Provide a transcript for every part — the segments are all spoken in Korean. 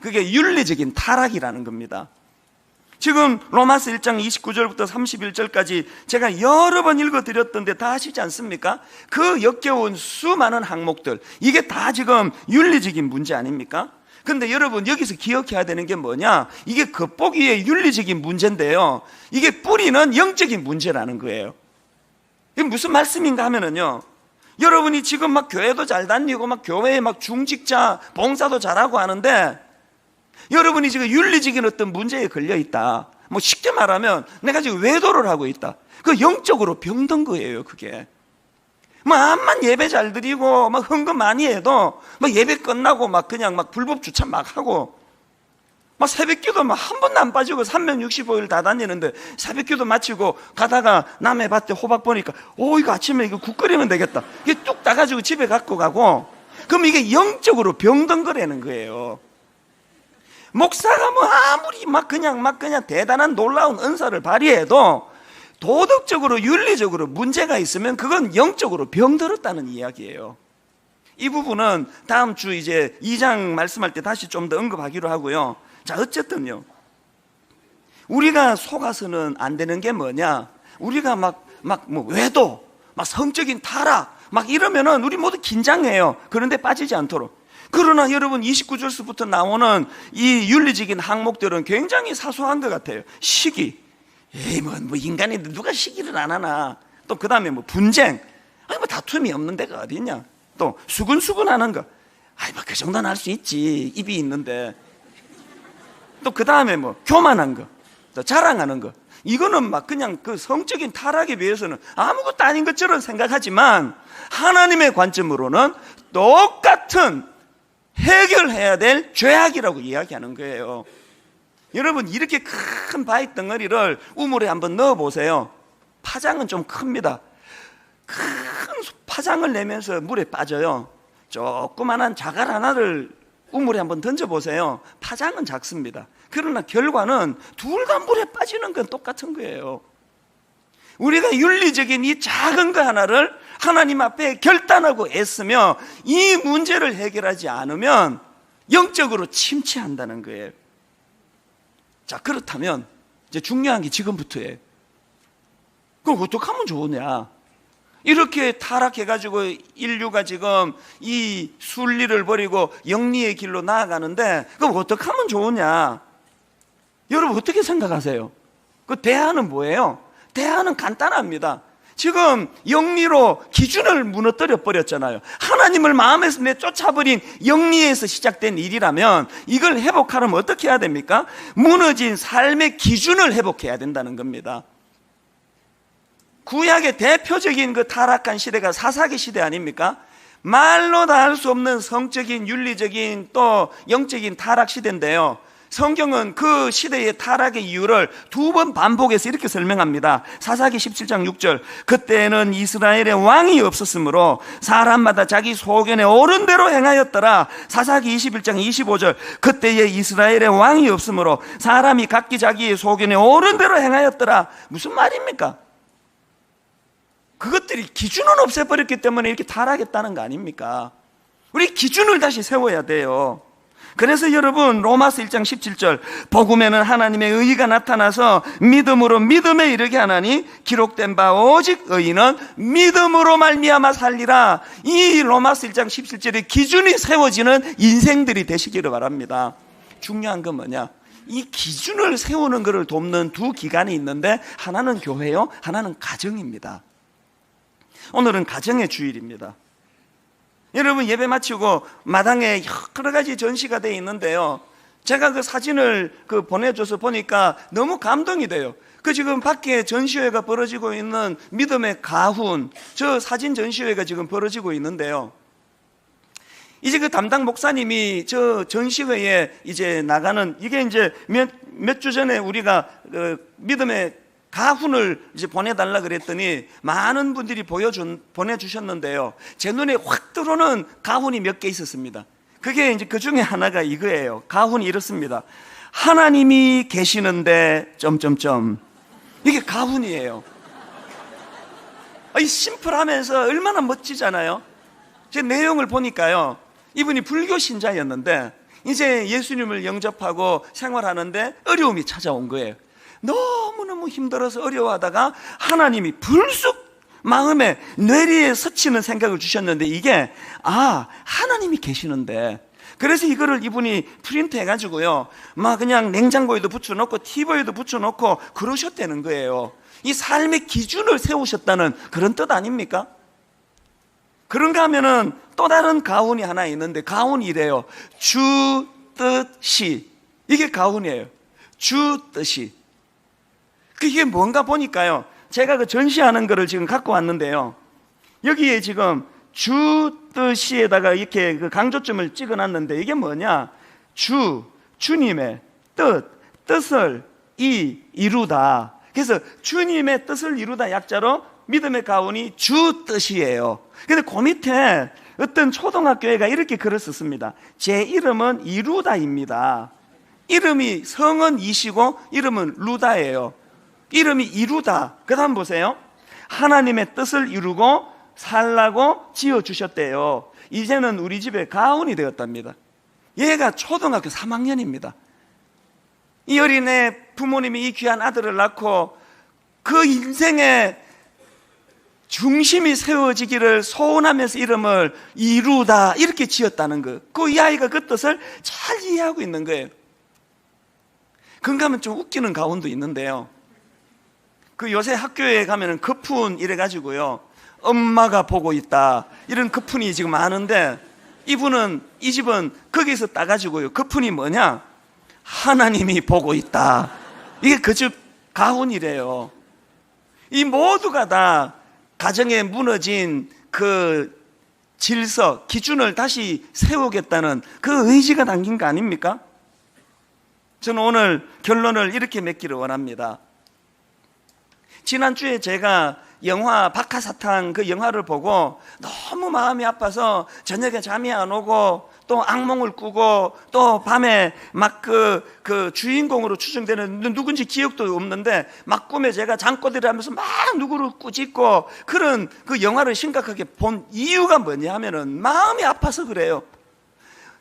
그게 윤리적인 타락이라는 겁니다. 지금 로마서 1장 29절부터 31절까지 제가 여러 번 읽어드렸던데 다 아시지 않습니까? 그 역겨운 수많은 항목들, 이게 다 지금 윤리적인 문제 아닙니까? 근데 여러분 여기서 기억해야 되는 게 뭐냐? 이게 겉보기에 윤리적인 문제인데요, 이게 뿌리는 영적인 문제라는 거예요. 이게 무슨 말씀인가 하면은요, 여러분이 지금 막 교회도 잘 다니고 막 교회에 막 중직자 봉사도 잘하고 하는데 여러분이 지금 윤리적인 어떤 문제에 걸려 있다, 뭐 쉽게 말하면 내가 지금 외도를 하고 있다, 그 영적으로 병든 거예요. 그게 뭐 암만 예배 잘 드리고 막 헌금 많이 해도 막 예배 끝나고 막 그냥 막 불법 주차 막 하고 막 새벽기도 막 한 번도 안 빠지고 365일 다 다니는데 새벽기도 마치고 가다가 남의 밭에 호박 보니까 이거 아침에 이거 국 끓이면 되겠다, 이게 뚝 따가지고 집에 갖고 가고, 그럼 이게 영적으로 병든 거라는 거예요. 목사가 뭐 아무리 막 그냥 대단한 놀라운 은사를 발휘해도 도덕적으로 윤리적으로 문제가 있으면 그건 영적으로 병들었다는 이야기예요. 이 부분은 다음 주 이제 2장 말씀할 때 다시 좀 더 언급하기로 하고요. 자, 어쨌든요, 우리가 속아서는 안 되는 게 뭐냐, 우리가 뭐 외도, 막 성적인 타락 막 이러면은 우리 모두 긴장해요. 그런데 빠지지 않도록. 그러나 여러분 29절서부터 나오는 이 윤리적인 항목들은 굉장히 사소한 것 같아요. 시기, 뭐 인간이 누가 시기를 안 하나. 또 그 다음에 뭐 분쟁, 뭐 다툼이 없는 데가 어디 있냐. 또 수근수근하는 거, 뭐 그 정도는 할 수 있지, 입이 있는데. 또 그 다음에 뭐 교만한 거, 또 자랑하는 거, 이거는 막 그냥 그 성적인 타락에 비해서는 아무것도 아닌 것처럼 생각하지만 하나님의 관점으로는 똑같은 해결해야 될 죄악이라고 이야기하는 거예요. 여러분 이렇게 큰 바위 덩어리를 우물에 한번 넣어 보세요. 파장은 좀 큽니다. 큰 파장을 내면서 물에 빠져요. 조그만한 자갈 하나를 우물에 한번 던져보세요. 파장은 작습니다. 그러나 결과는 둘 다 물에 빠지는 건 똑같은 거예요. 우리가 윤리적인 이 작은 거 하나를 하나님 앞에 결단하고 애쓰며 이 문제를 해결하지 않으면 영적으로 침체한다는 거예요. 자, 그렇다면 이제 중요한 게 지금부터예요. 그럼 어떻게 하면 좋으냐? 이렇게 타락해가지고 인류가 지금 이 순리를 버리고 영리의 길로 나아가는데 그럼 어떻게 하면 좋으냐? 여러분 어떻게 생각하세요? 그 대안은 뭐예요? 대안은 간단합니다. 지금 영리로 기준을 무너뜨려 버렸잖아요. 하나님을 마음에서 내쫓아버린 영리에서 시작된 일이라면 이걸 회복하려면 어떻게 해야 됩니까? 무너진 삶의 기준을 회복해야 된다는 겁니다. 구약의 대표적인 그 타락한 시대가 사사기 시대 아닙니까? 말로 다 할 수 없는 성적인, 윤리적인 또 영적인 타락 시대인데요, 성경은 그 시대의 타락의 이유를 두 번 반복해서 이렇게 설명합니다. 사사기 17장 6절, 그때는 이스라엘의 왕이 없었으므로 사람마다 자기 소견에 옳은 대로 행하였더라. 사사기 21장 25절, 그때에 이스라엘의 왕이 없으므로 사람이 각기 자기의 소견에 옳은 대로 행하였더라. 무슨 말입니까? 그것들이 기준을 없애버렸기 때문에 이렇게 타락했다는 거 아닙니까? 우리 기준을 다시 세워야 돼요. 그래서 여러분 로마서 1장 17절, 복음에는 하나님의 의의가 나타나서 믿음으로 믿음에 이르게 하나니 기록된 바 오직 의인은 믿음으로 말미암아 살리라. 이 로마서 1장 17절의 기준이 세워지는 인생들이 되시기를 바랍니다. 중요한 건 뭐냐? 이 기준을 세우는 것을 돕는 두 기관이 있는데 하나는 교회요, 하나는 가정입니다. 오늘은 가정의 주일입니다. 여러분 예배 마치고 마당에 여러 가지 전시가 되어 있는데요, 제가 그 사진을 보내줘서 보니까 너무 감동이 돼요. 그 지금 밖에 전시회가 벌어지고 있는 믿음의 가훈, 저 사진 전시회가 지금 벌어지고 있는데요, 이제 그 담당 목사님이 저 전시회에 이제 나가는, 이게 이제 몇 주 전에 우리가 그 믿음의 가훈을 이제 보내달라 그랬더니 많은 분들이 보내주셨는데요, 제 눈에 확 들어오는 가훈이 몇 개 있었습니다. 그게 이제 그 중에 하나가 이거예요. 가훈이 이렇습니다. 하나님이 계시는데 점점점. 이게 가훈이에요. 이 심플하면서 얼마나 멋지잖아요. 제 내용을 보니까요, 이분이 불교 신자였는데 이제 예수님을 영접하고 생활하는데 어려움이 찾아온 거예요. 너무너무 힘들어서 어려워하다가 하나님이 불쑥 마음에 뇌리에 스치는 생각을 주셨는데, 이게 하나님이 계시는데, 그래서 이거를 이분이 프린트 해가지고요, 막 그냥 냉장고에도 붙여놓고 TV에도 붙여놓고 그러셨다는 거예요. 이 삶의 기준을 세우셨다는 그런 뜻 아닙니까? 그런가 하면은 또 다른 가훈이 하나 있는데, 가훈이 이래요. 주 뜻이. 이게 가훈이에요. 주 뜻이. 그게 뭔가 보니까요, 제가 그 전시하는 거를 지금 갖고 왔는데요, 여기에 지금 주 뜻이에다가 이렇게 그 강조점을 찍어 놨는데, 이게 뭐냐? 주님의 뜻을 이루다. 그래서 주님의 뜻을 이루다 약자로 믿음의 가훈이 주 뜻이에요. 근데 그 밑에 어떤 초등학교회가 이렇게 글을 썼습니다. 제 이름은 이루다입니다. 이름이 성은 이시고 이름은 루다예요. 이름이 이루다. 그 다음 보세요. 하나님의 뜻을 이루고 살라고 지어주셨대요. 이제는 우리 집에 가훈이 되었답니다. 얘가 초등학교 3학년입니다. 이 어린애 부모님이 이 귀한 아들을 낳고 그 인생의 중심이 세워지기를 소원하면서 이름을 이루다 이렇게 지었다는 거. 이 아이가 그 뜻을 잘 이해하고 있는 거예요. 그런가 하면 좀 웃기는 가훈도 있는데요, 그 요새 학교에 가면은 거푼 이래가지고요, 엄마가 보고 있다 이런 거푼이 지금 많은데, 이 집은 거기서 따가지고요, 거푼이 뭐냐? 하나님이 보고 있다. 이게 그 집 가훈이래요. 이 모두가 다 가정에 무너진 그 질서, 기준을 다시 세우겠다는 그 의지가 담긴 거 아닙니까? 저는 오늘 결론을 이렇게 맺기를 원합니다. 지난주에 제가 영화 박하사탕 그 영화를 보고 너무 마음이 아파서 저녁에 잠이 안 오고 또 악몽을 꾸고 또 밤에 막 그 주인공으로 추정되는 누군지 기억도 없는데 막 꿈에 제가 잠꼬대를 하면서 막 누구를 꾸짖고 그런 그 영화를 심각하게 본 이유가 뭐냐 하면은 마음이 아파서 그래요.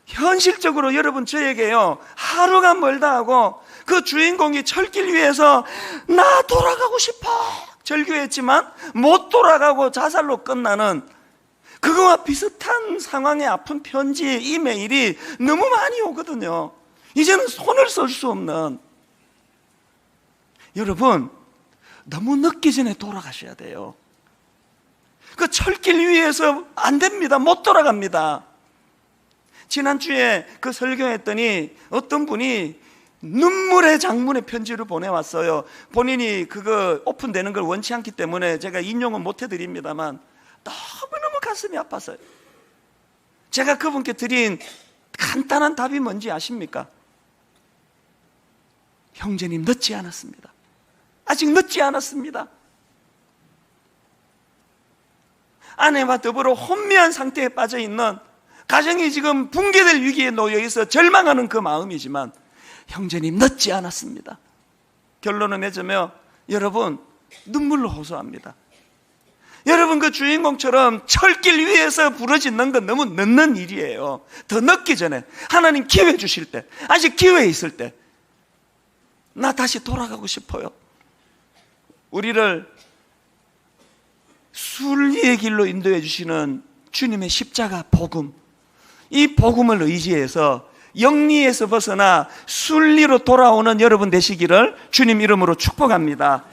현실적으로 여러분 저에게요, 하루가 멀다 하고 그 주인공이 철길 위에서 나 돌아가고 싶어 절규했지만 못 돌아가고 자살로 끝나는 그거와 비슷한 상황의 아픈 편지, 이메일이 너무 많이 오거든요. 이제는 손을 쓸 수 없는. 여러분, 너무 늦기 전에 돌아가셔야 돼요. 그 철길 위에서 안 됩니다. 못 돌아갑니다. 지난주에 그 설교했더니 어떤 분이 눈물의 장문의 편지를 보내왔어요. 본인이 그거 오픈되는 걸 원치 않기 때문에 제가 인용은 못 해드립니다만 너무너무 가슴이 아팠어요. 제가 그분께 드린 간단한 답이 뭔지 아십니까? 형제님, 늦지 않았습니다. 아직 늦지 않았습니다. 아내와 더불어 혼미한 상태에 빠져있는, 가정이 지금 붕괴될 위기에 놓여 있어 절망하는 그 마음이지만 형제님, 늦지 않았습니다. 결론을 맺으며 여러분, 눈물로 호소합니다. 여러분, 그 주인공처럼 철길 위에서 부러지는 건 너무 늦는 일이에요. 더 늦기 전에, 하나님 기회 주실 때, 아직 기회 있을 때, 나 다시 돌아가고 싶어요. 우리를 순리의 길로 인도해 주시는 주님의 십자가 복음, 이 복음을 의지해서 영리에서 벗어나 순리로 돌아오는 여러분 되시기를 주님 이름으로 축복합니다.